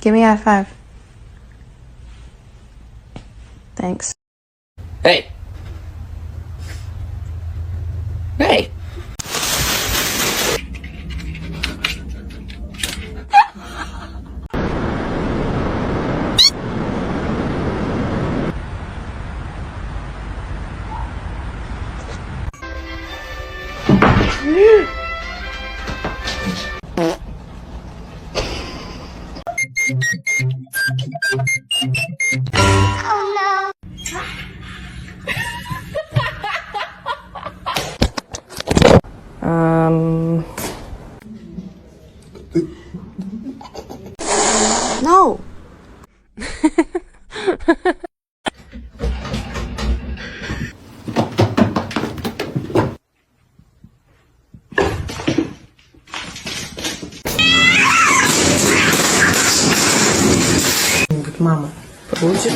Give me a high five. Thanks. Hey. Hey. Oh no. No. Мама, получит?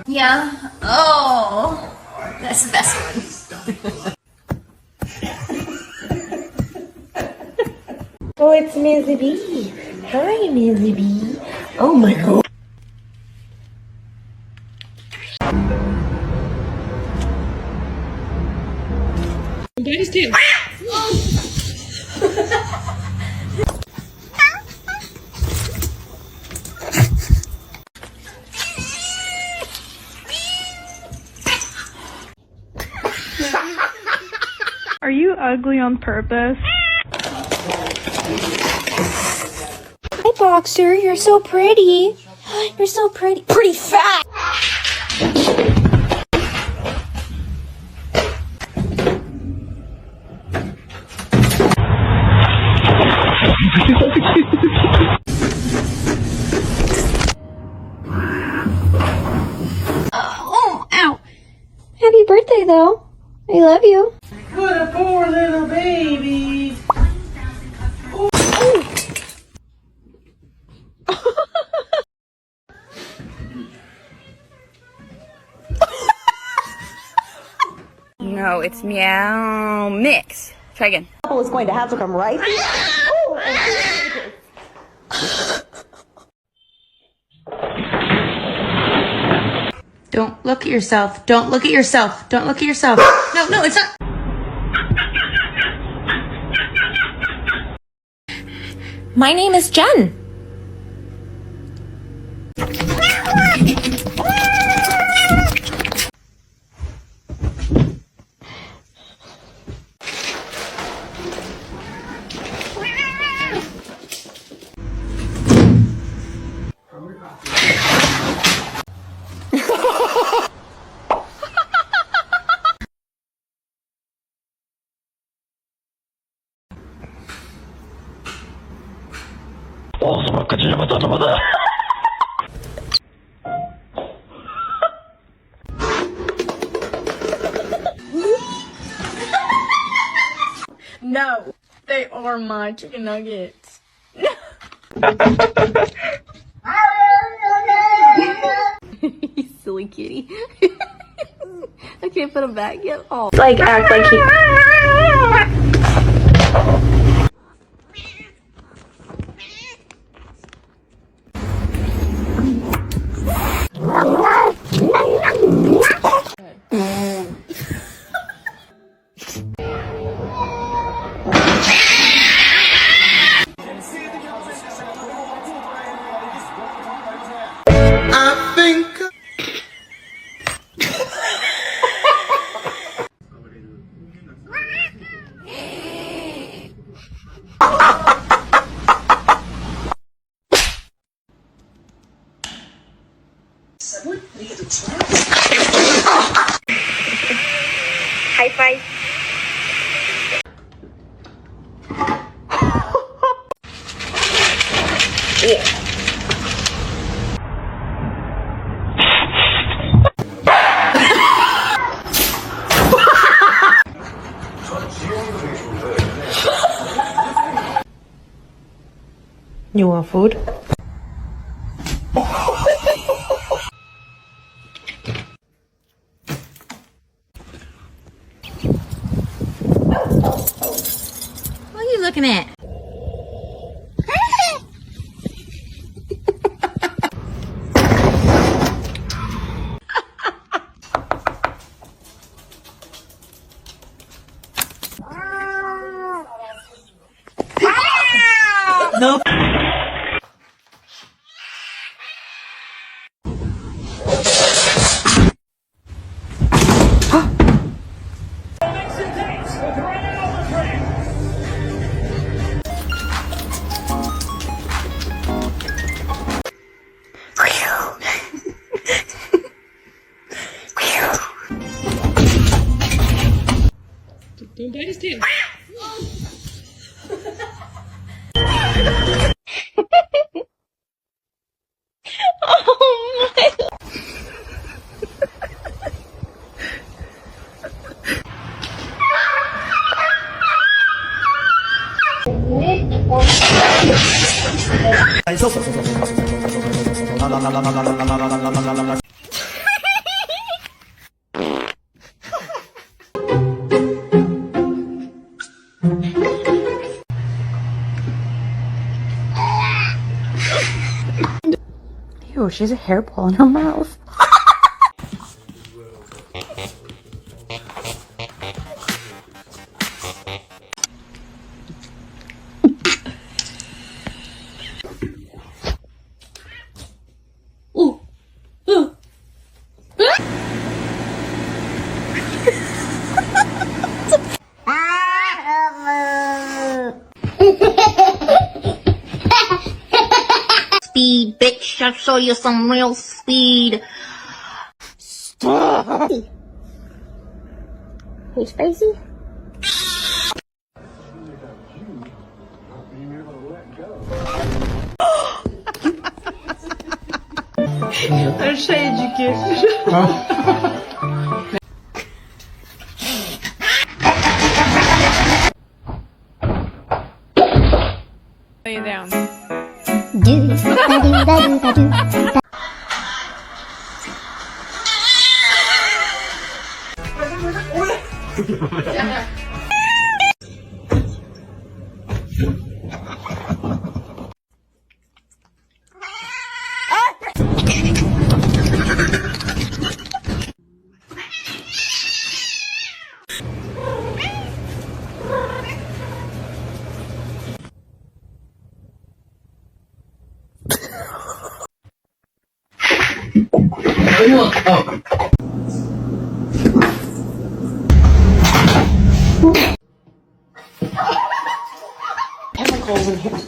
Yeah. Oh, that's the best one. Oh, it's Mizzy B. Hi, Mizzy B. Oh my god. Daddy's tail. Are you ugly on purpose? Hi, Boxer. You're so pretty. You're so pretty. Pretty fat. Oh, ow. Happy birthday, though. I love you. What a poor little baby. No, it's meow mix. Try again. Is going to have to come right. Don't look at yourself. Don't look at yourself. Don't look at yourself. No, no, it's not. My name is Jen. No, they are my chicken nuggets. You silly kitty. I can't put him back yet. Oh. Like, act like he... I think. High five. Yeah. You want food? What are you looking at? Nope. Don't bite his tail. Ew, she has a hairball in her mouth. Speed, bitch. I'll show you some real speed. Stop. Hey, Spacey. Achei de queijo. Lay it down. Chemicals in here.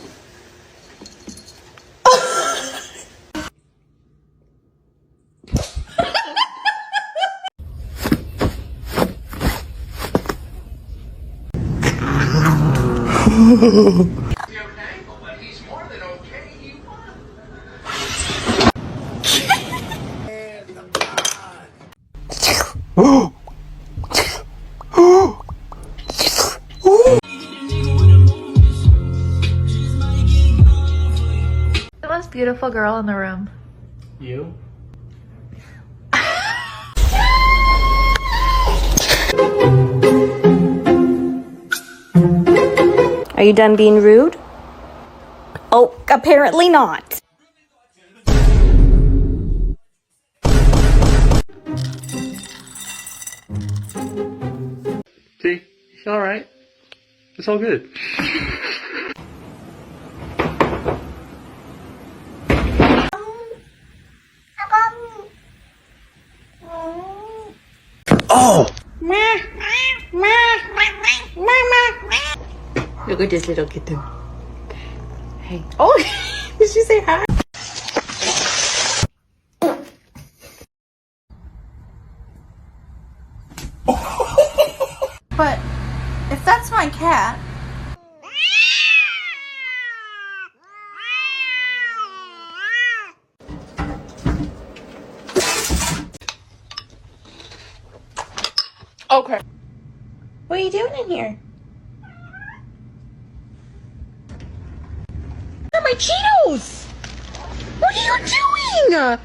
The most beautiful girl in the room. You? Are you done being rude? Oh, apparently not. See? It's alright. It's all good. Oh! Look at this little kitten. Hey. Oh, did she say hi? But if that's my cat, Okay. what are you doing in here? What am I Cheetos! What are you doing?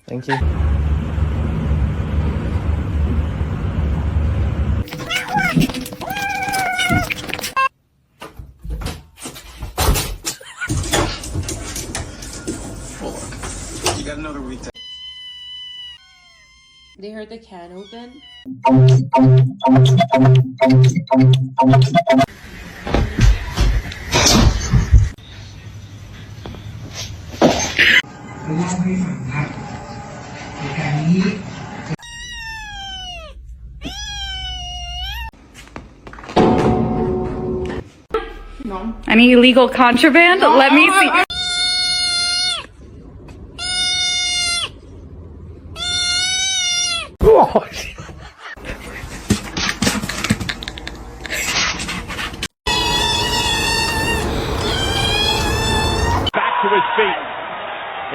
Thank you. You got another week. They heard the can open. Any illegal contraband? Let me see. Back to his feet.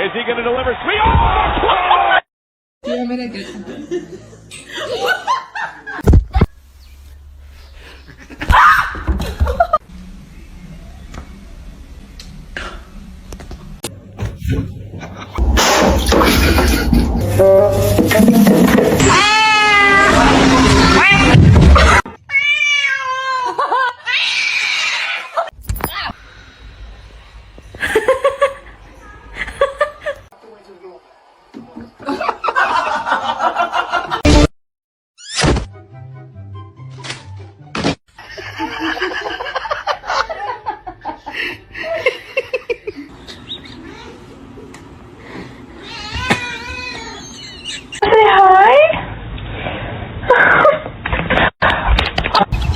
Is he going to deliver? Sweet! Oh!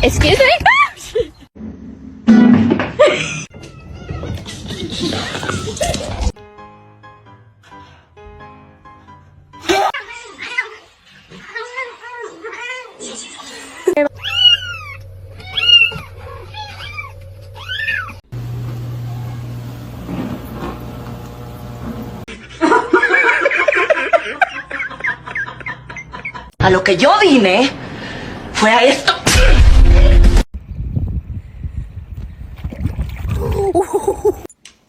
Excuse me? A lo que yo vine fue a esto.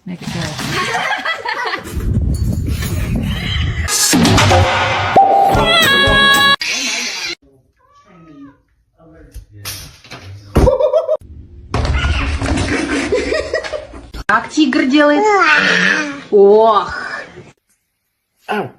Make it good. Как тигр делает? Ох. Ow.